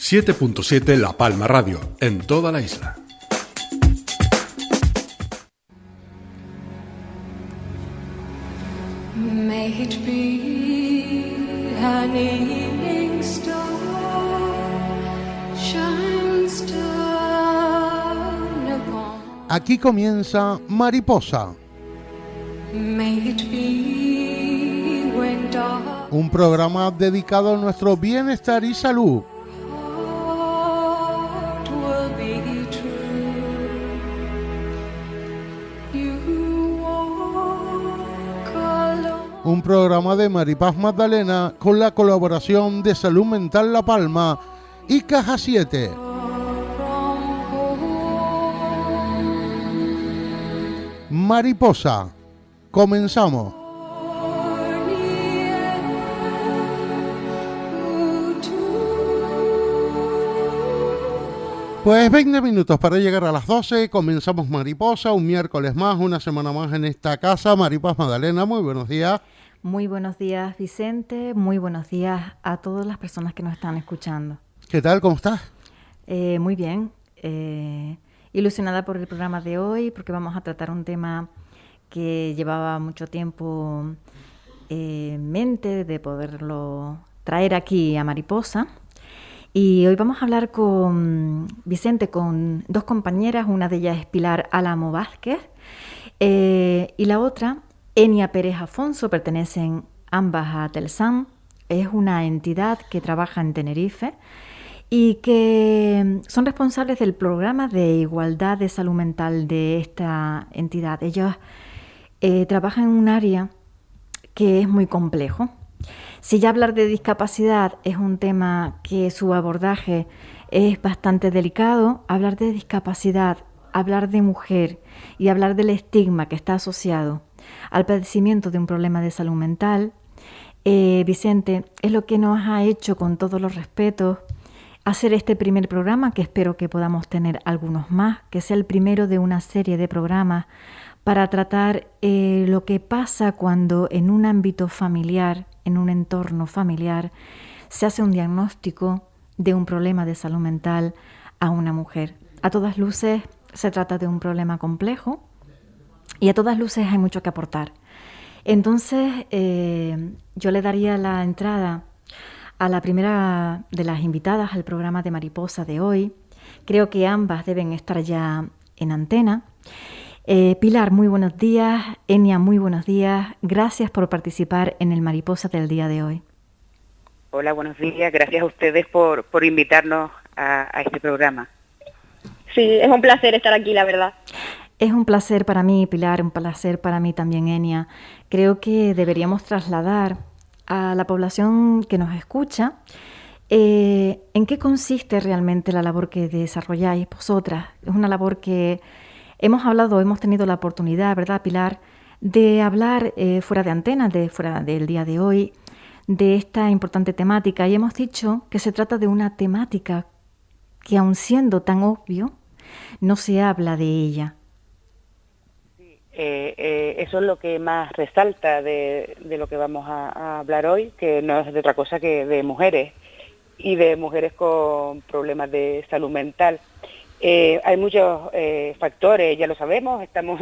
7.7 La Palma Radio, en toda la isla. May it be an evening star, shines down upon. Aquí comienza Mariposa, May it be when dark un programa dedicado a nuestro bienestar y salud. heart will be true. You walk alone. Un programa de Maripaz Magdalena con la colaboración de Salud Mental La Palma y Caja 7. Mariposa, comenzamos. Pues 20 minutos para llegar a las 12, comenzamos Mariposa, un miércoles más, una semana más en esta casa. Maripaz Magdalena, muy buenos días. Muy buenos días, Vicente. Muy buenos días a todas las personas que nos están escuchando. ¿Qué tal? ¿Cómo estás? Muy bien. Ilusionada por el programa de hoy, porque vamos a tratar un tema que llevaba mucho tiempo en mente de poderlo traer aquí a Mariposa. Y hoy vamos a hablar con Vicente, con dos compañeras. Una de ellas es Pilar Álamo Vázquez y la otra, Enia Pérez Afonso. Pertenecen ambas a Telsam. Es una entidad que trabaja en Tenerife y que son responsables del programa de igualdad de salud mental de esta entidad. Ellos trabajan en un área que es muy complejo. Si ya hablar de discapacidad es un tema que su abordaje es bastante delicado, hablar de discapacidad, hablar de mujer y hablar del estigma que está asociado al padecimiento de un problema de salud mental, Vicente, es lo que nos ha hecho, con todos los respetos, hacer este primer programa, que espero que podamos tener algunos más, que sea el primero de una serie de programas para tratar lo que pasa cuando en un ámbito familiar, en un entorno familiar, se hace un diagnóstico de un problema de salud mental a una mujer. A todas luces se trata de un problema complejo y a todas luces hay mucho que aportar. Entonces, yo le daría la entrada a la primera de las invitadas al programa de Mariposa de hoy. Creo que ambas deben estar ya en antena. Pilar, muy buenos días. Enia, muy buenos días. Gracias por participar en el Mariposa del día de hoy. Hola, buenos días. Gracias a ustedes por invitarnos a este programa. Sí, es un placer estar aquí, la verdad. Es un placer para mí, Pilar, un placer para mí también, Enia. Creo que deberíamos trasladar a la población que nos escucha en qué consiste realmente la labor que desarrolláis vosotras. Es una labor que hemos tenido la oportunidad, ¿verdad, Pilar?, de hablar fuera de antena, fuera del día de hoy, de esta importante temática. Y hemos dicho que se trata de una temática que, aun siendo tan obvio, no se habla de ella. Sí, eso es lo que más resalta de lo que vamos a hablar hoy, que no es de otra cosa que de mujeres y de mujeres con problemas de salud mental. Hay muchos factores, ya lo sabemos, estamos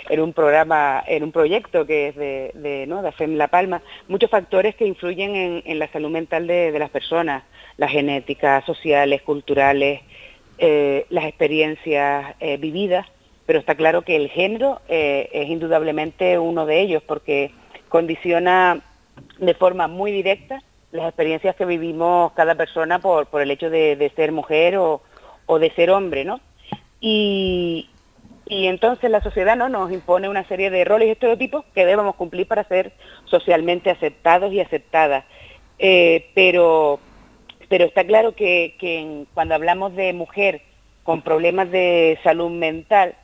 en un programa, en un proyecto que es de AFEM La Palma, muchos factores que influyen en la salud mental de las personas, la genética, sociales, culturales, las experiencias vividas, pero está claro que el género es indudablemente uno de ellos, porque condiciona de forma muy directa las experiencias que vivimos cada persona por el hecho de ser mujer o de ser hombre, ¿no? Y entonces la sociedad, ¿no?, nos impone una serie de roles y estereotipos que debemos cumplir para ser socialmente aceptados y aceptadas. Pero está claro que cuando hablamos de mujer con problemas de salud mental,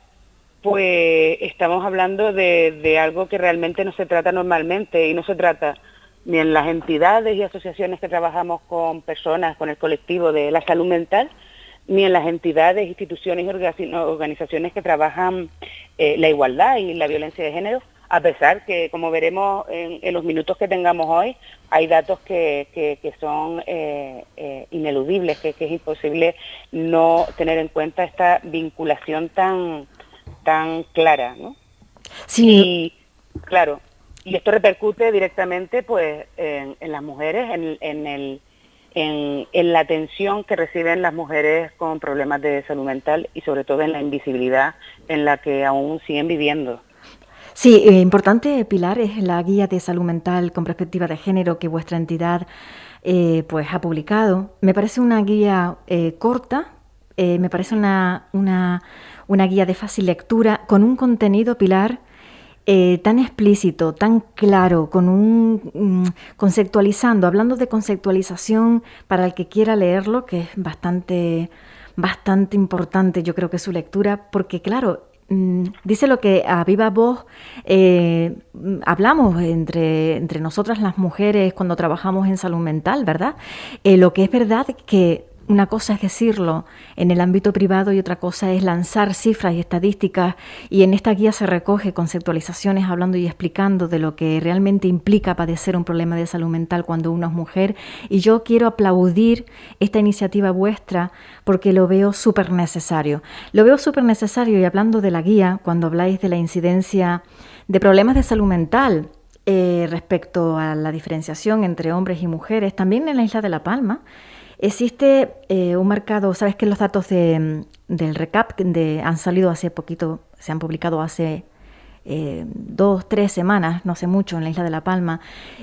pues estamos hablando de algo que realmente no se trata normalmente, y no se trata ni en las entidades y asociaciones que trabajamos con personas, con el colectivo de la salud mental, ni en las entidades, instituciones y organizaciones que trabajan la igualdad y la violencia de género, a pesar que, como veremos en los minutos que tengamos hoy, hay datos que son ineludibles, que es imposible no tener en cuenta esta vinculación tan clara, ¿no? Sí. Y claro, y esto repercute directamente pues en las mujeres, en la atención que reciben las mujeres con problemas de salud mental y sobre todo en la invisibilidad en la que aún siguen viviendo. Sí, importante, Pilar, es la guía de salud mental con perspectiva de género que vuestra entidad pues ha publicado. Me parece una guía corta, me parece una guía de fácil lectura con un contenido, Pilar, tan explícito, tan claro, conceptualizando, hablando de conceptualización para el que quiera leerlo, que es bastante importante, yo creo que su lectura, porque claro, dice lo que a viva voz hablamos entre nosotras las mujeres cuando trabajamos en salud mental, ¿verdad? Lo que es verdad es que una cosa es decirlo en el ámbito privado y otra cosa es lanzar cifras y estadísticas, y en esta guía se recoge conceptualizaciones hablando y explicando de lo que realmente implica padecer un problema de salud mental cuando uno es mujer, y yo quiero aplaudir esta iniciativa vuestra porque lo veo súper necesario. Lo veo súper necesario, y hablando de la guía, cuando habláis de la incidencia de problemas de salud mental respecto a la diferenciación entre hombres y mujeres, también en la isla de La Palma, existe un marcado, sabes que los datos del RECAP han salido hace poquito, se han publicado hace 2-3 semanas, no sé mucho, en la isla de La Palma,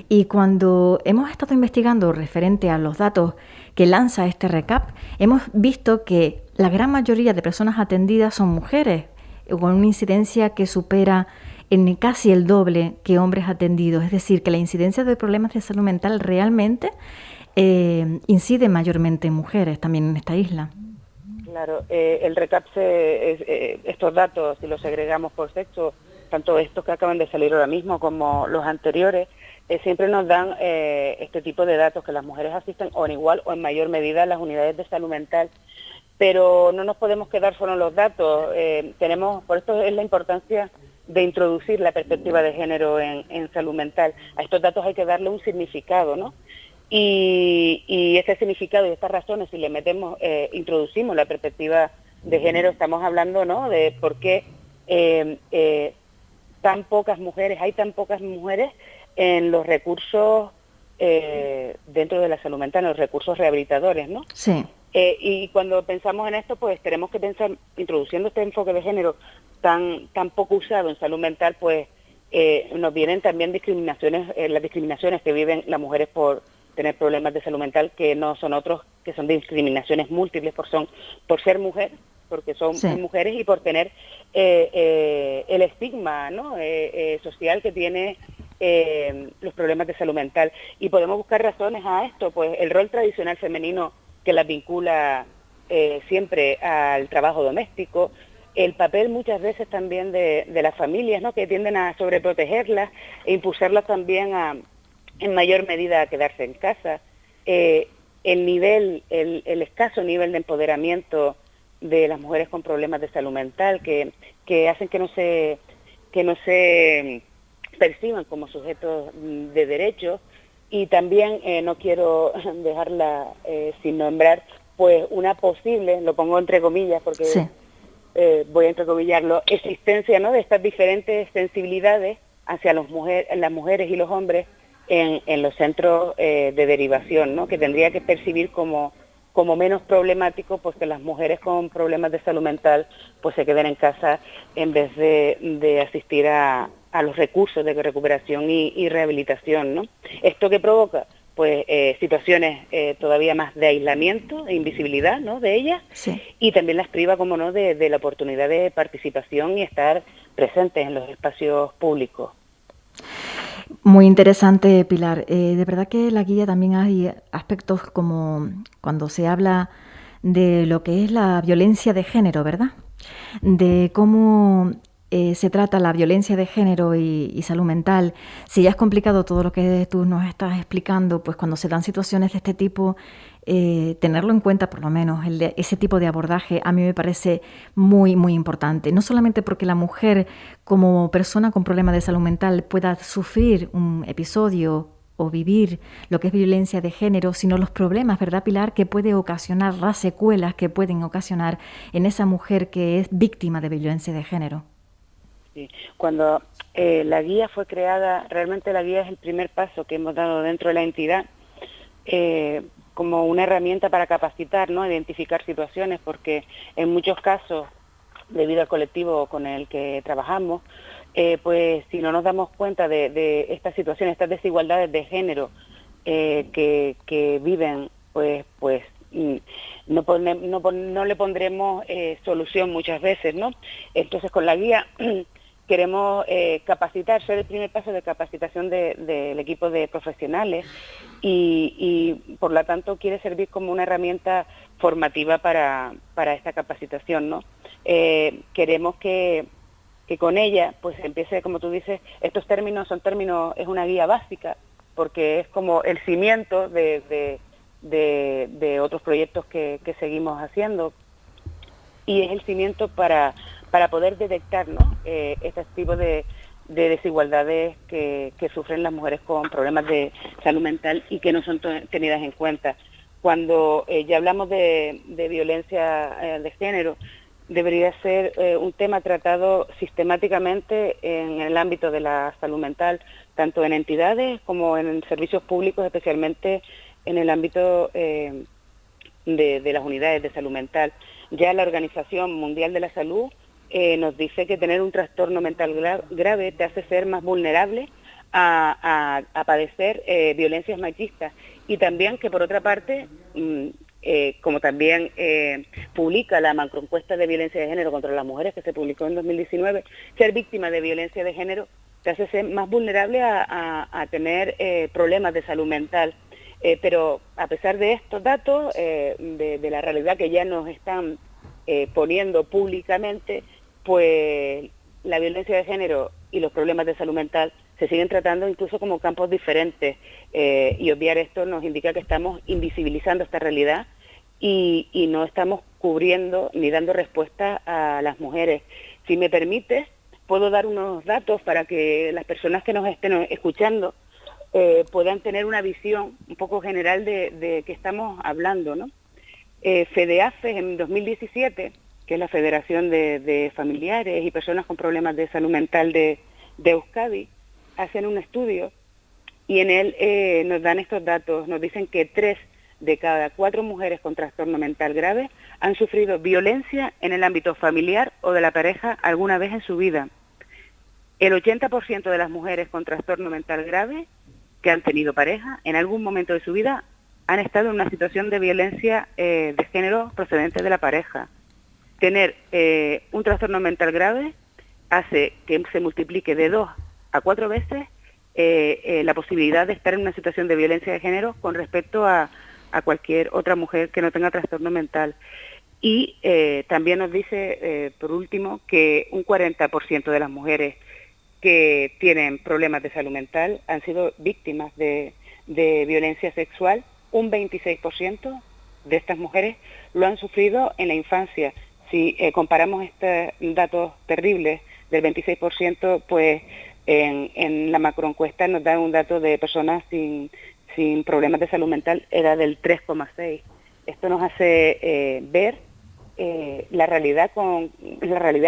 y cuando hemos estado investigando referente a los datos que lanza este RECAP, hemos visto que la gran mayoría de personas atendidas son mujeres, con una incidencia que supera en casi el doble que hombres atendidos, es decir, que la incidencia de problemas de salud mental realmente incide mayormente en mujeres también en esta isla. Claro, el RECAP, estos datos, si los segregamos por sexo, tanto estos que acaban de salir ahora mismo como los anteriores, siempre nos dan este tipo de datos, que las mujeres asisten o en igual o en mayor medida a las unidades de salud mental, pero no nos podemos quedar solo en los datos. Por esto es la importancia de introducir la perspectiva de género en salud mental. A estos datos hay que darle un significado, ¿no? Y ese significado y estas razones, si le introducimos la perspectiva de género, estamos hablando, ¿no?, de por qué hay tan pocas mujeres en los recursos dentro de la salud mental, en los recursos rehabilitadores, ¿no? Sí. Y cuando pensamos en esto, pues tenemos que pensar, introduciendo este enfoque de género tan poco usado en salud mental, pues nos vienen también las discriminaciones que viven las mujeres por tener problemas de salud mental, que no son otros, que son discriminaciones múltiples por ser mujer, porque son mujeres, y por tener el estigma, ¿no?, social que tiene los problemas de salud mental. Y podemos buscar razones a esto, pues el rol tradicional femenino que las vincula siempre al trabajo doméstico, el papel muchas veces también de las familias, ¿no?, que tienden a sobreprotegerlas e impulsarlas también en mayor medida a quedarse en casa, el escaso nivel de empoderamiento de las mujeres con problemas de salud mental, que hacen que no se perciban como sujetos de derechos, y también no quiero dejarla sin nombrar, pues una posible, lo pongo entre comillas porque voy a entrecomillarlo, existencia, ¿no?, de estas diferentes sensibilidades hacia las mujeres y los hombres en los centros de derivación, ¿no?, que tendría que percibir como menos problemático, pues que las mujeres con problemas de salud mental pues se queden en casa en vez de asistir a los recursos de recuperación y rehabilitación, ¿no? ¿Esto qué provoca? Pues situaciones todavía más de aislamiento e invisibilidad, ¿no?, de ellas, y también las priva, como no, de la oportunidad de participación y estar presentes en los espacios públicos. Muy interesante, Pilar. De verdad que en la guía también hay aspectos como cuando se habla de lo que es la violencia de género, ¿verdad? De cómo se trata la violencia de género y salud mental, si ya es complicado todo lo que tú nos estás explicando, pues cuando se dan situaciones de este tipo, tenerlo en cuenta por lo menos, ese tipo de abordaje a mí me parece muy, muy importante. No solamente porque la mujer como persona con problemas de salud mental pueda sufrir un episodio o vivir lo que es violencia de género, sino los problemas, ¿verdad, Pilar?, que puede ocasionar, las secuelas que pueden ocasionar en esa mujer que es víctima de violencia de género. Sí. Cuando la guía fue creada, realmente la guía es el primer paso que hemos dado dentro de la entidad, como una herramienta para capacitar, ¿no?, identificar situaciones, porque en muchos casos, debido al colectivo con el que trabajamos, pues si no nos damos cuenta de estas situaciones, estas desigualdades de género que viven, pues no le pondremos solución muchas veces, ¿no? Entonces con la guía queremos capacitar, ser el primer paso de capacitación del equipo de profesionales y por lo tanto quiere servir como una herramienta formativa para esta capacitación, ¿no? Queremos que con ella pues empiece, como tú dices, estos términos es una guía básica, porque es como el cimiento de otros proyectos que seguimos haciendo, y es el cimiento para poder detectar, ¿no?, este tipo de desigualdades que sufren las mujeres con problemas de salud mental y que no son tenidas en cuenta. Cuando ya hablamos de violencia de género, debería ser un tema tratado sistemáticamente en el ámbito de la salud mental, tanto en entidades como en servicios públicos, especialmente en el ámbito de las unidades de salud mental. Ya la Organización Mundial de la Salud nos dice que tener un trastorno mental grave te hace ser más vulnerable a padecer violencias machistas, y también que por otra parte, como también publica la macroencuesta de violencia de género contra las mujeres que se publicó en 2019, ser víctima de violencia de género te hace ser más vulnerable a tener problemas de salud mental. Pero a pesar de estos datos, de la realidad que ya nos están poniendo públicamente, pues la violencia de género y los problemas de salud mental se siguen tratando incluso como campos diferentes, y obviar esto nos indica que estamos invisibilizando esta realidad y no estamos cubriendo ni dando respuesta a las mujeres. Si me permites, puedo dar unos datos para que las personas que nos estén escuchando puedan tener una visión un poco general de qué estamos hablando, ¿no? FEDEAFES en 2017, que es la Federación de Familiares y Personas con Problemas de Salud Mental de Euskadi, hacen un estudio y en él nos dan estos datos. Nos dicen que 3 de cada 4 mujeres con trastorno mental grave han sufrido violencia en el ámbito familiar o de la pareja alguna vez en su vida. El 80% de las mujeres con trastorno mental grave que han tenido pareja en algún momento de su vida han estado en una situación de violencia de género procedente de la pareja. Tener un trastorno mental grave hace que se multiplique de 2 a 4 veces la posibilidad de estar en una situación de violencia de género con respecto a cualquier otra mujer que no tenga trastorno mental. Y también nos dice, por último, que un 40% de las mujeres que tienen problemas de salud mental han sido víctimas de violencia sexual. Un 26% de estas mujeres lo han sufrido en la infancia. Si comparamos estos datos terribles del 26%, pues en la macroencuesta nos da un dato de personas sin problemas de salud mental, era del 3,6. Esto nos hace ver la realidad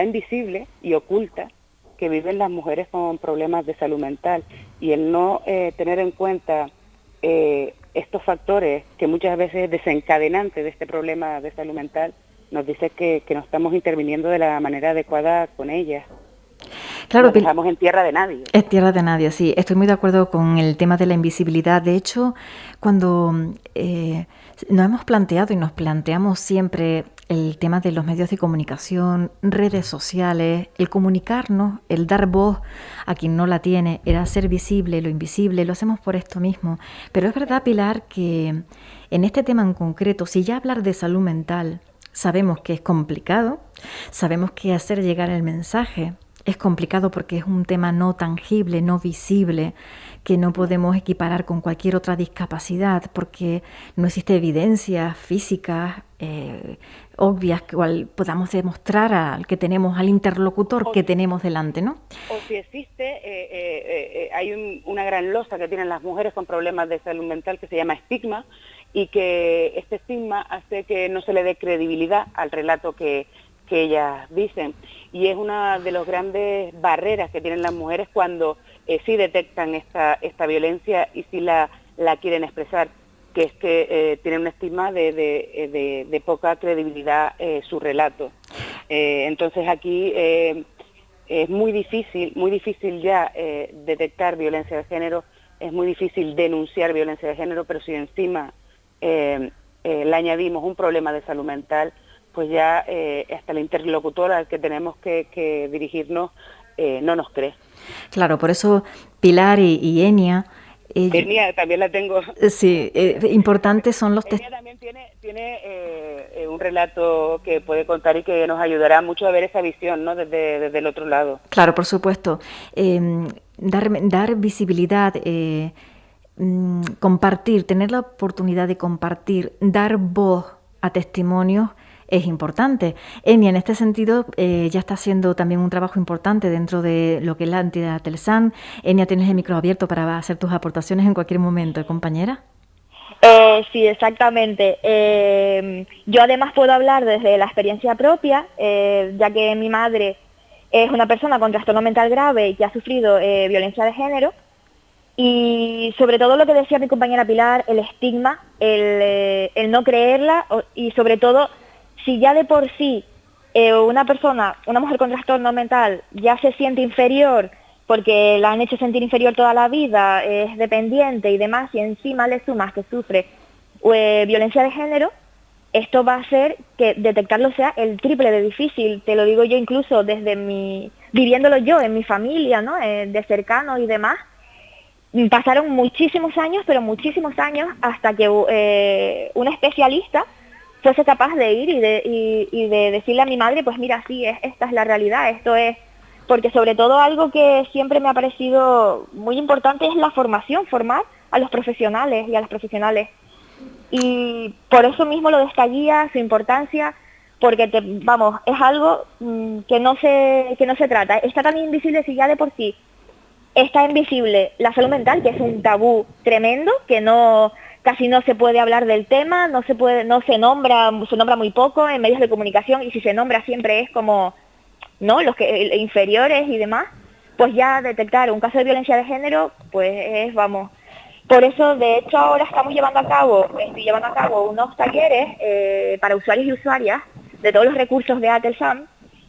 invisible y oculta que viven las mujeres con problemas de salud mental, y el no tener en cuenta estos factores que muchas veces es desencadenante de este problema de salud mental, nos dice que no estamos interviniendo de la manera adecuada con ellas. Claro, nos dejamos en tierra de nadie. Es tierra de nadie, sí. Estoy muy de acuerdo con el tema de la invisibilidad. De hecho, cuando nos hemos planteado y nos planteamos siempre el tema de los medios de comunicación, redes sociales, el comunicarnos, el dar voz a quien no la tiene, el hacer visible lo invisible, lo hacemos por esto mismo. Pero es verdad, Pilar, que en este tema en concreto, si ya hablar de salud mental, sabemos que es complicado, sabemos que hacer llegar el mensaje es complicado porque es un tema no tangible, no visible, que no podemos equiparar con cualquier otra discapacidad porque no existe evidencia física obvias que podamos demostrar al que tenemos, al interlocutor que tenemos delante, ¿no? O si existe, hay una gran losa que tienen las mujeres con problemas de salud mental que se llama estigma, y que este estigma hace que no se le dé credibilidad al relato que ellas dicen, y es una de las grandes barreras que tienen las mujeres cuando sí detectan esta violencia y sí la quieren expresar, que es que tienen un estigma de poca credibilidad su relato. Entonces aquí es muy difícil ya detectar violencia de género, es muy difícil denunciar violencia de género, pero si encima le añadimos un problema de salud mental, pues ya hasta el interlocutor al que tenemos que dirigirnos no nos cree. Claro, por eso Pilar y Enia... Enia también la tengo. Sí, importantes son los Enia también tiene un relato que puede contar y que nos ayudará mucho a ver esa visión, ¿no? Desde el otro lado. Claro, por supuesto. Dar visibilidad, compartir, tener la oportunidad de compartir, dar voz a testimonios es importante. Enia, en este sentido, ya está haciendo también un trabajo importante dentro de lo que es la entidad Telsan. Enia, tienes el micro abierto para hacer tus aportaciones en cualquier momento, compañera. Sí, exactamente. Yo además puedo hablar desde la experiencia propia, ya que mi madre es una persona con trastorno mental grave y que ha sufrido violencia de género. Y sobre todo lo que decía mi compañera Pilar, el estigma, el no creerla, y sobre todo, si ya de por sí una mujer con trastorno mental ya se siente inferior porque la han hecho sentir inferior toda la vida, es dependiente y demás, y encima le sumas que sufre violencia de género, esto va a hacer que detectarlo sea el triple de difícil. Te lo digo yo incluso viviéndolo yo en mi familia, ¿no? De cercanos y demás. Pasaron muchísimos años, pero muchísimos años, hasta que un especialista fuese capaz de ir y de decirle a mi madre, pues mira, sí, esta es la realidad, esto es... Porque sobre todo algo que siempre me ha parecido muy importante es la formación, formar a los profesionales y a las profesionales. Y por eso mismo lo de esta guía, su importancia, porque es algo que no se trata. Está tan invisible si ya de por sí está invisible la salud mental, que es un tabú tremendo, que casi no se puede hablar del tema, se nombra muy poco en medios de comunicación, y si se nombra siempre es como, ¿no?, los que inferiores y demás. Pues ya detectar un caso de violencia de género, pues por eso de hecho ahora estoy llevando a cabo unos talleres para usuarios y usuarias de todos los recursos de Atelsan,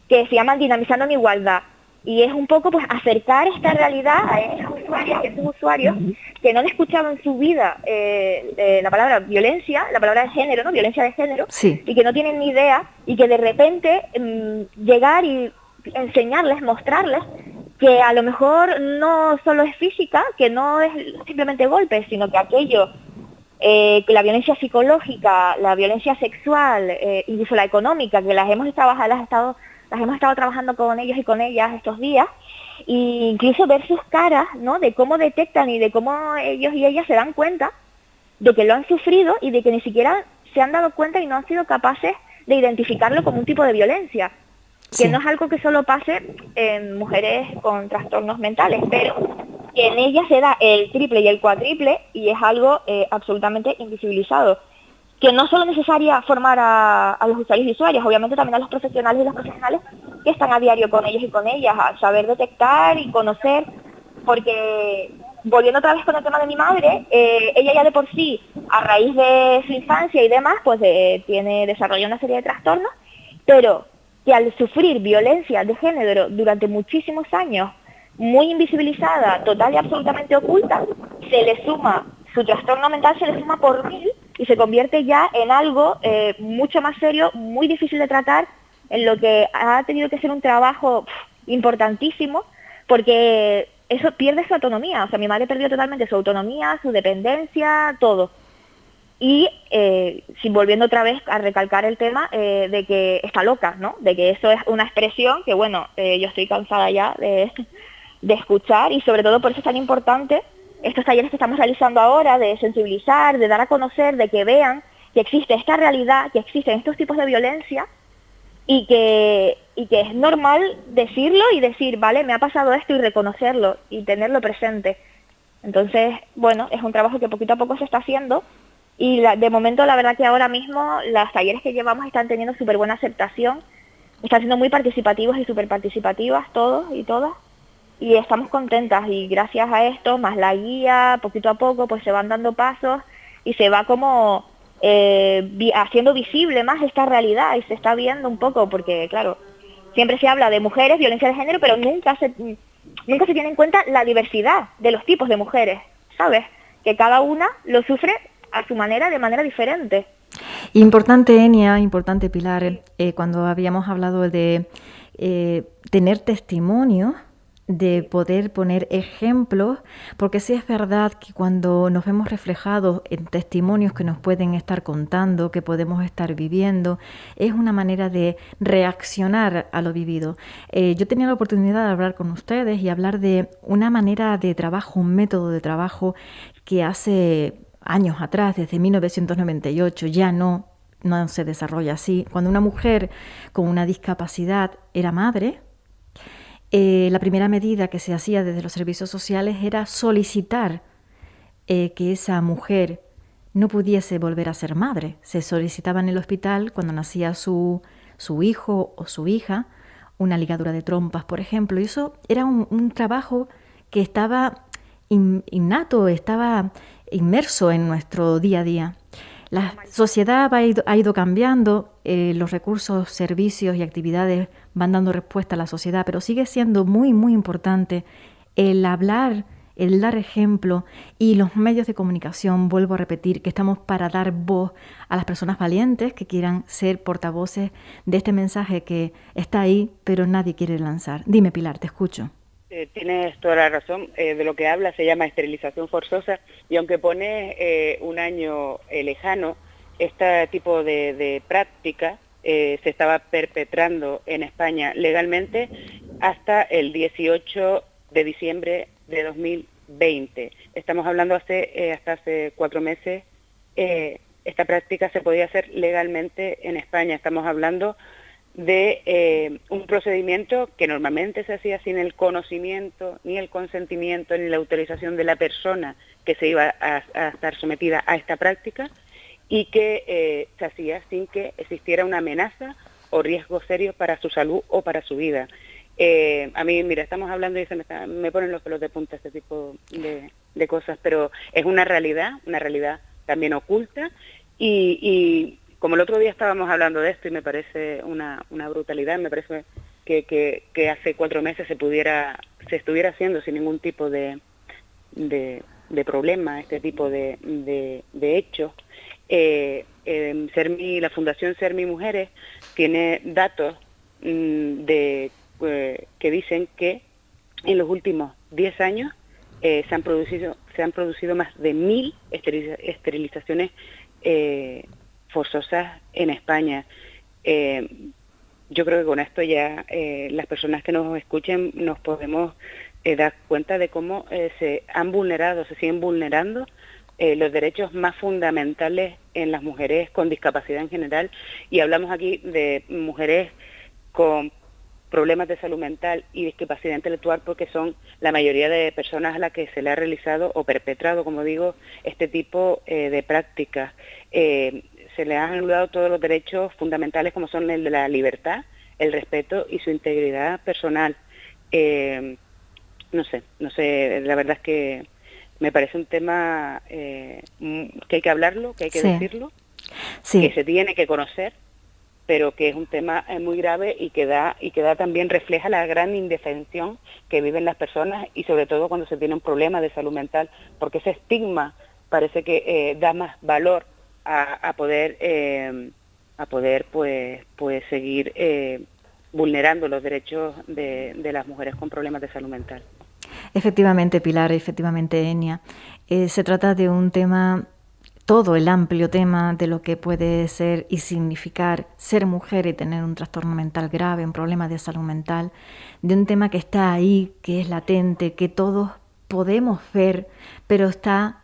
que se llaman Dinamizando mi Igualdad. Y es un poco pues acercar esta realidad a esas usuarias y esos usuarios que no han escuchado en su vida la palabra violencia, la palabra de género, ¿no? Violencia de género, sí. Y que no tienen ni idea, y que de repente llegar y enseñarles, mostrarles que a lo mejor no solo es física, que no es simplemente golpes, sino que aquello, que la violencia psicológica, la violencia sexual, incluso la económica, que las hemos estado trabajando con ellos y con ellas estos días, e incluso ver sus caras, ¿no?, de cómo detectan y de cómo ellos y ellas se dan cuenta de que lo han sufrido y de que ni siquiera se han dado cuenta y no han sido capaces de identificarlo como un tipo de violencia. Sí. Que no es algo que solo pase en mujeres con trastornos mentales, pero que en ellas se da el triple y el cuádruple, y es algo absolutamente invisibilizado. Que no solo es necesaria formar a los usuarios y usuarias, obviamente también a los profesionales y las profesionales que están a diario con ellos y con ellas, a saber detectar y conocer, porque volviendo otra vez con el tema de mi madre, ella ya de por sí, a raíz de su infancia y demás, pues desarrolla una serie de trastornos, pero que al sufrir violencia de género durante muchísimos años, muy invisibilizada, total y absolutamente oculta, se le suma, su trastorno mental se le suma por 1000 y se convierte ya en algo mucho más serio, muy difícil de tratar, en lo que ha tenido que ser un trabajo importantísimo, porque eso pierde su autonomía. O sea, mi madre perdió totalmente su autonomía, su dependencia, todo. y volviendo otra vez a recalcar el tema de que está loca, ¿no? De que eso es una expresión que, bueno, yo estoy cansada ya de escuchar, y sobre todo por eso es tan importante estos talleres que estamos realizando ahora, de sensibilizar, de dar a conocer, de que vean que existe esta realidad, que existen estos tipos de violencia, y que es normal decirlo y decir, vale, me ha pasado esto, y reconocerlo y tenerlo presente. Entonces, bueno, es un trabajo que poquito a poco se está haciendo, y de momento la verdad que ahora mismo los talleres que llevamos están teniendo súper buena aceptación, están siendo muy participativos y súper participativas todos y todas, y estamos contentas, y gracias a esto, más la guía, poquito a poco pues se van dando pasos y se va como haciendo visible más esta realidad, y se está viendo un poco, porque claro, siempre se habla de mujeres, violencia de género, pero nunca se tiene en cuenta la diversidad de los tipos de mujeres, ¿sabes? Que cada una lo sufre a su manera, de manera diferente. Importante, Enia, importante, Pilar, cuando habíamos hablado de tener testimonio, de poder poner ejemplos, porque sí es verdad que cuando nos vemos reflejados en testimonios que nos pueden estar contando, que podemos estar viviendo, es una manera de reaccionar a lo vivido. Yo tenía la oportunidad de hablar con ustedes y hablar de una manera de trabajo, un método de trabajo que hace años atrás, desde 1998, ya no se desarrolla así. Cuando una mujer con una discapacidad era madre, la primera medida que se hacía desde los servicios sociales era solicitar que esa mujer no pudiese volver a ser madre. Se solicitaba en el hospital, cuando nacía su hijo o su hija, una ligadura de trompas, por ejemplo, y eso era un trabajo que estaba innato, estaba inmerso en nuestro día a día. La sociedad ha ido cambiando, los recursos, servicios y actividades van dando respuesta a la sociedad, pero sigue siendo muy, muy importante el hablar, el dar ejemplo, y los medios de comunicación, vuelvo a repetir, que estamos para dar voz a las personas valientes que quieran ser portavoces de este mensaje que está ahí, pero nadie quiere lanzar. Dime, Pilar, te escucho. Tienes toda la razón. De lo que habla se llama esterilización forzosa, y aunque pone un año lejano, este tipo de práctica se estaba perpetrando en España legalmente hasta el 18 de diciembre de 2020. Estamos hablando hasta hace 4 meses. Esta práctica se podía hacer legalmente en España. Estamos hablando de un procedimiento que normalmente se hacía sin el conocimiento, ni el consentimiento, ni la autorización de la persona que se iba a estar sometida a esta práctica, y que se hacía sin que existiera una amenaza o riesgo serio para su salud o para su vida. A mí, mira, estamos hablando y me ponen los pelos de punta este tipo de cosas, pero es una realidad también oculta, y como el otro día estábamos hablando de esto, y me parece una brutalidad, me parece que hace 4 meses se estuviera haciendo sin ningún tipo de problema este tipo de hechos. La Fundación Ser Mi Mujeres tiene datos que dicen que en los últimos 10 años se han producido más de 1000 esterilizaciones forzosas en España. Yo creo que con esto ya las personas que nos escuchen nos podemos dar cuenta de cómo se siguen vulnerando los derechos más fundamentales en las mujeres con discapacidad en general, y hablamos aquí de mujeres con problemas de salud mental y discapacidad intelectual, porque son la mayoría de personas a las que se le ha realizado o perpetrado, como digo, este tipo de prácticas. Se le han anulado todos los derechos fundamentales, como son el de la libertad, el respeto y su integridad personal. No sé, la verdad es que me parece un tema que hay que hablarlo, que hay que decirlo, que se tiene que conocer, pero que es un tema muy grave, y que da también, refleja la gran indefensión que viven las personas, y sobre todo cuando se tiene un problema de salud mental, porque ese estigma parece que da más valor a poder pues seguir vulnerando los derechos de las mujeres con problemas de salud mental. Efectivamente, Pilar, efectivamente, Enia. Se trata de un tema todo el amplio tema de lo que puede ser y significar ser mujer y tener un trastorno mental grave, un problema de salud mental, de un tema que está ahí, que es latente, que todos podemos ver, pero está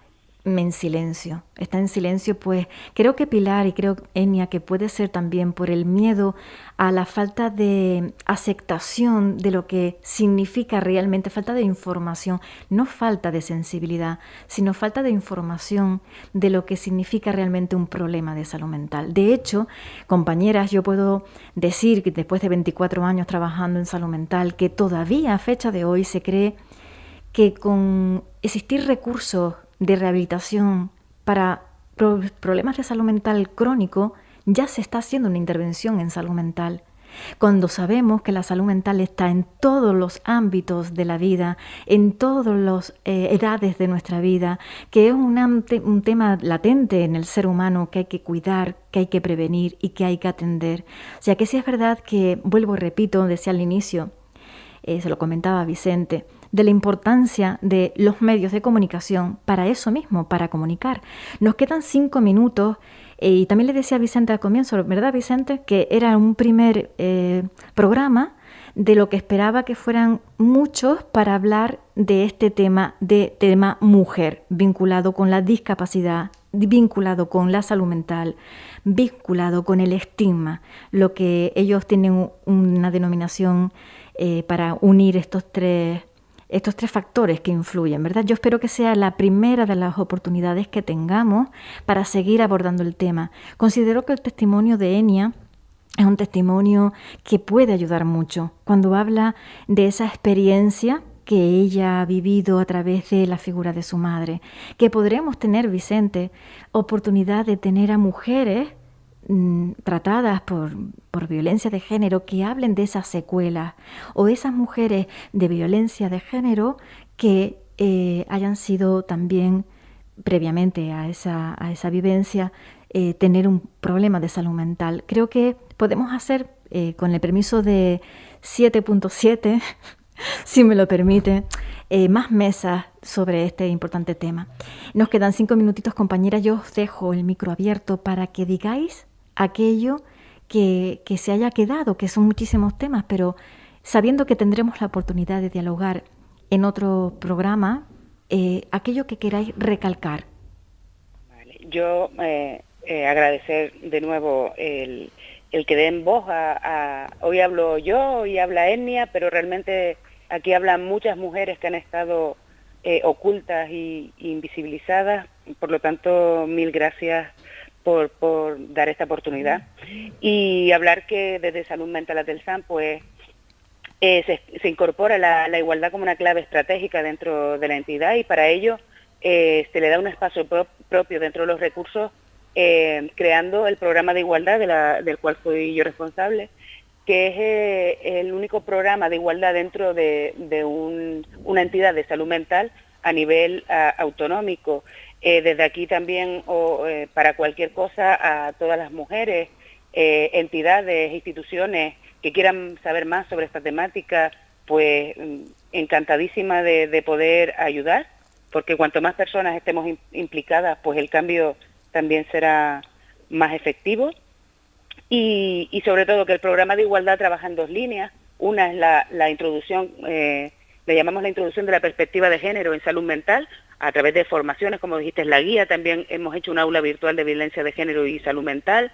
en silencio. Está en silencio, pues creo que Pilar y creo Enia que puede ser también por el miedo a la falta de aceptación de lo que significa realmente, falta de información, no falta de sensibilidad, sino falta de información de lo que significa realmente un problema de salud mental. De hecho, compañeras, yo puedo decir que después de 24 años trabajando en salud mental, que todavía a fecha de hoy se cree que con existir recursos de rehabilitación para problemas de salud mental crónico, ya se está haciendo una intervención en salud mental. Cuando sabemos que la salud mental está en todos los ámbitos de la vida, en todas las edades de nuestra vida, que es un tema latente en el ser humano que hay que cuidar, que hay que prevenir y que hay que atender. O sea que sí es verdad que, vuelvo y repito, decía al inicio, se lo comentaba Vicente, de la importancia de los medios de comunicación para eso mismo, para comunicar. Nos quedan 5 minutos y también le decía a Vicente al comienzo, ¿verdad, Vicente? Que era un primer programa de lo que esperaba que fueran muchos para hablar de este tema mujer, vinculado con la discapacidad, vinculado con la salud mental, vinculado con el estigma, lo que ellos tienen una denominación para unir estos tres factores que influyen, ¿verdad? Yo espero que sea la primera de las oportunidades que tengamos para seguir abordando el tema. Considero que el testimonio de Enia es un testimonio que puede ayudar mucho cuando habla de esa experiencia que ella ha vivido a través de la figura de su madre, que podremos tener, Vicente, oportunidad de tener a mujeres tratadas por violencia de género que hablen de esas secuelas, o esas mujeres de violencia de género que hayan sido también previamente a esa vivencia tener un problema de salud mental. Creo que podemos hacer, con el permiso de 7.7, si me lo permite, más mesas sobre este importante tema. Nos quedan 5 minutitos, compañeras. Yo os dejo el micro abierto para que digáis aquello que se haya quedado, que son muchísimos temas, pero sabiendo que tendremos la oportunidad de dialogar en otro programa, aquello que queráis recalcar. Vale. Yo agradecer de nuevo el que den voz hoy hablo yo, hoy habla Enia, pero realmente aquí hablan muchas mujeres que han estado ocultas y invisibilizadas, por lo tanto, mil gracias por dar esta oportunidad. Y hablar que desde Salud Mental Atelsan, pues, se incorpora la igualdad como una clave estratégica dentro de la entidad, y para ello se le da un espacio propio dentro de los recursos, creando el programa de igualdad del cual soy yo responsable, que es el único programa de igualdad dentro de una entidad de salud mental a nivel autonómico. Desde aquí también, para cualquier cosa, a todas las mujeres, entidades, instituciones que quieran saber más sobre esta temática, pues encantadísima de poder ayudar, porque cuanto más personas estemos implicadas, pues el cambio también será más efectivo. Y sobre todo que el programa de igualdad trabaja en 2 líneas. Una es la introducción, le llamamos la introducción de la perspectiva de género en salud mental, a través de formaciones, como dijiste, en la guía. También hemos hecho un aula virtual de violencia de género y salud mental.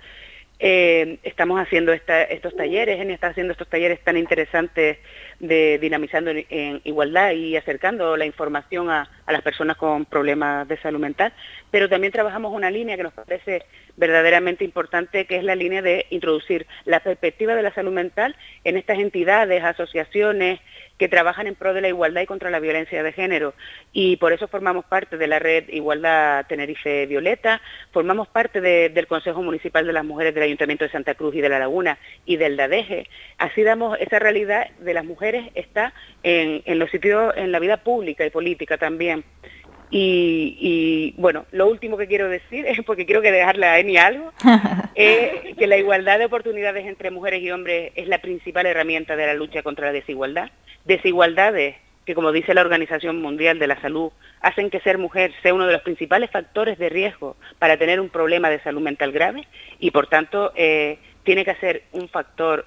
Estamos haciendo estos talleres, Enia está haciendo estos talleres tan interesantes de dinamizando en igualdad y acercando la información a las personas con problemas de salud mental, pero también trabajamos una línea que nos parece verdaderamente importante, que es la línea de introducir la perspectiva de la salud mental en estas entidades, asociaciones que trabajan en pro de la igualdad y contra la violencia de género, y por eso formamos parte de la red Igualdad Tenerife Violeta, formamos parte del Consejo Municipal de las Mujeres del Ayuntamiento de Santa Cruz y de La Laguna y del DADEGE. Así damos esa realidad de las mujeres, está en los sitios, en la vida pública y política también. Y bueno, lo último que quiero decir, es porque quiero que dejarle a Enia algo, es que la igualdad de oportunidades entre mujeres y hombres es la principal herramienta de la lucha contra la desigualdad. Desigualdades que, como dice la Organización Mundial de la Salud, hacen que ser mujer sea uno de los principales factores de riesgo para tener un problema de salud mental grave y, por tanto, tiene que ser un factor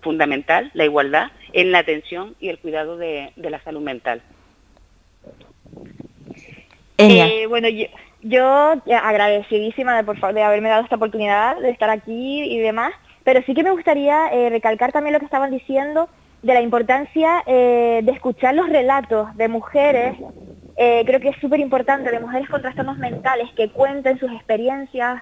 fundamental, la igualdad, en la atención y el cuidado de la salud mental. Bueno, yo agradecidísima de haberme dado esta oportunidad de estar aquí y demás, pero sí que me gustaría recalcar también lo que estaban diciendo de la importancia de escuchar los relatos de mujeres. Creo que es súper importante, de mujeres con trastornos mentales, que cuenten sus experiencias,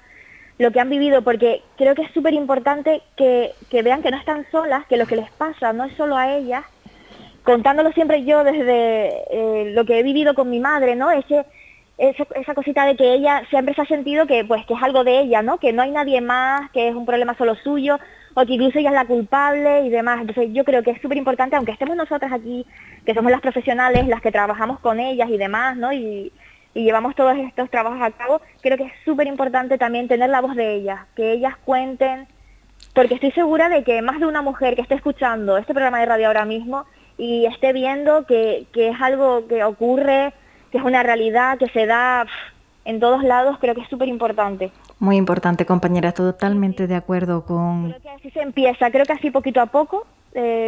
lo que han vivido, porque creo que es súper importante que vean que no están solas, que lo que les pasa no es solo a ellas, contándolo siempre yo desde lo que he vivido con mi madre, ¿no? Esa cosita de que ella siempre se ha sentido que es algo de ella, ¿no? Que no hay nadie más, que es un problema solo suyo, o que incluso ella es la culpable y demás. Entonces yo creo que es súper importante, aunque estemos nosotras aquí, que somos las profesionales, las que trabajamos con ellas y demás, ¿no? Y llevamos todos estos trabajos a cabo, creo que es súper importante también tener la voz de ellas, que ellas cuenten, porque estoy segura de que más de una mujer que esté escuchando este programa de radio ahora mismo y esté viendo que es algo que ocurre, que es una realidad, que se da en todos lados, creo que es súper importante. Muy importante, compañera, totalmente de acuerdo con... Creo que así se empieza, creo que así poquito a poco,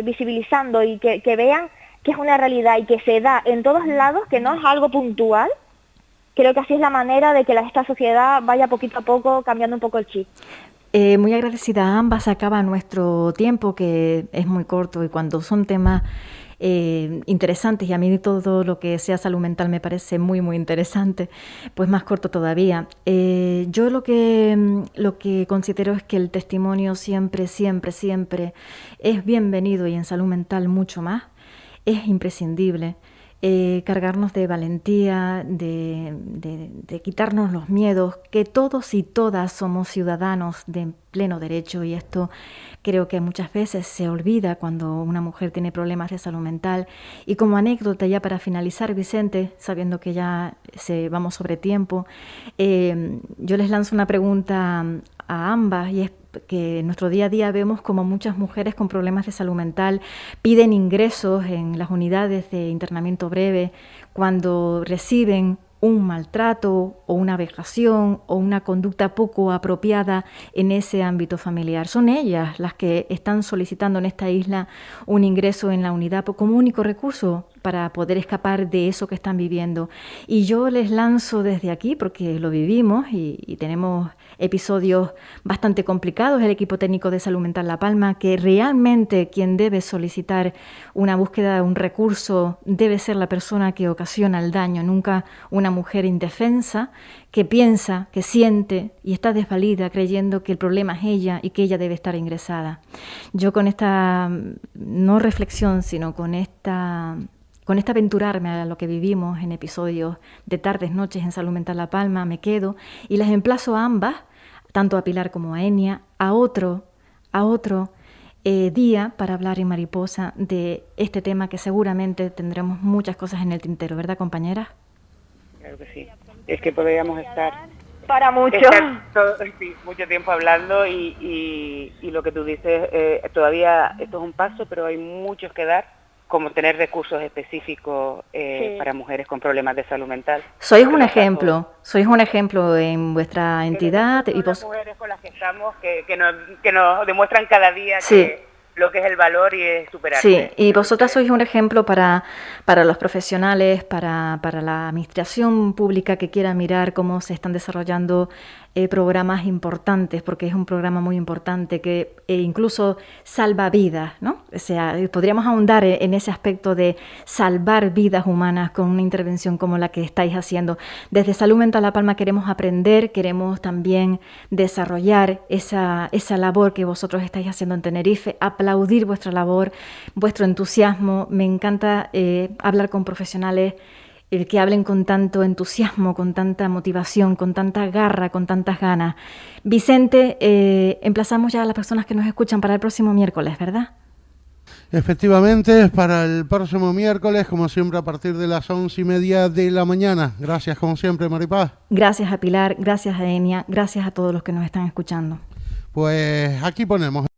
visibilizando y que vean que es una realidad y que se da en todos lados, que no es algo puntual. Creo que así es la manera de que esta sociedad vaya poquito a poco cambiando un poco el chip. Muy agradecida a ambas, acaba nuestro tiempo, que es muy corto, y cuando son temas interesantes, y a mí todo lo que sea salud mental me parece muy, muy interesante, pues más corto todavía. Yo lo que considero es que el testimonio siempre, siempre, siempre es bienvenido, y en salud mental mucho más, es imprescindible. Cargarnos de valentía, de quitarnos los miedos, que todos y todas somos ciudadanos de pleno derecho, y esto creo que muchas veces se olvida cuando una mujer tiene problemas de salud mental. Y como anécdota, ya para finalizar, Vicente, sabiendo que ya vamos sobre tiempo, yo les lanzo una pregunta a ambas, y es que en nuestro día a día vemos como muchas mujeres con problemas de salud mental piden ingresos en las unidades de internamiento breve cuando reciben un maltrato o una vejación o una conducta poco apropiada en ese ámbito familiar. Son ellas las que están solicitando en esta isla un ingreso en la unidad como único recurso para poder escapar de eso que están viviendo. Y yo les lanzo desde aquí, porque lo vivimos y tenemos episodios bastante complicados, el equipo técnico de salud mental La Palma, que realmente quien debe solicitar una búsqueda, un recurso, debe ser la persona que ocasiona el daño, nunca una mujer indefensa que piensa, que siente y está desvalida creyendo que el problema es ella y que ella debe estar ingresada. Yo con esta, no reflexión, sino con esta aventurarme a lo que vivimos en episodios de tardes, noches en Salud Mental La Palma, me quedo y les emplazo a ambas, tanto a Pilar como a Enia, a otro día para hablar en Mariposa de este tema, que seguramente tendremos muchas cosas en el tintero, ¿verdad, compañeras? Claro que sí. Es que podríamos estar... Para mucho. Mucho tiempo hablando y lo que tú dices, todavía esto es un paso, pero hay muchos que dar, como tener recursos específicos para mujeres con problemas de salud mental. Sois un ejemplo en vuestra entidad. Y las mujeres con las que estamos, que nos demuestran cada día que lo que es el valor y es superarse. Sí, y vosotras sois un ejemplo para los profesionales, para la administración pública que quiera mirar cómo se están desarrollando programas importantes, porque es un programa muy importante que incluso salva vidas, ¿no? O sea, podríamos ahondar en ese aspecto de salvar vidas humanas con una intervención como la que estáis haciendo. Desde Salud Mental La Palma queremos aprender, queremos también desarrollar esa labor que vosotros estáis haciendo en Tenerife, aplaudir vuestra labor, vuestro entusiasmo. Me encanta hablar con profesionales que hablen con tanto entusiasmo, con tanta motivación, con tanta garra, con tantas ganas. Vicente, emplazamos ya a las personas que nos escuchan para el próximo miércoles, ¿verdad? Efectivamente, para el próximo miércoles, como siempre, a partir de las 11:30 de la mañana. Gracias, como siempre, Maripaz. Gracias a Pilar, gracias a Enia, gracias a todos los que nos están escuchando. Pues aquí ponemos...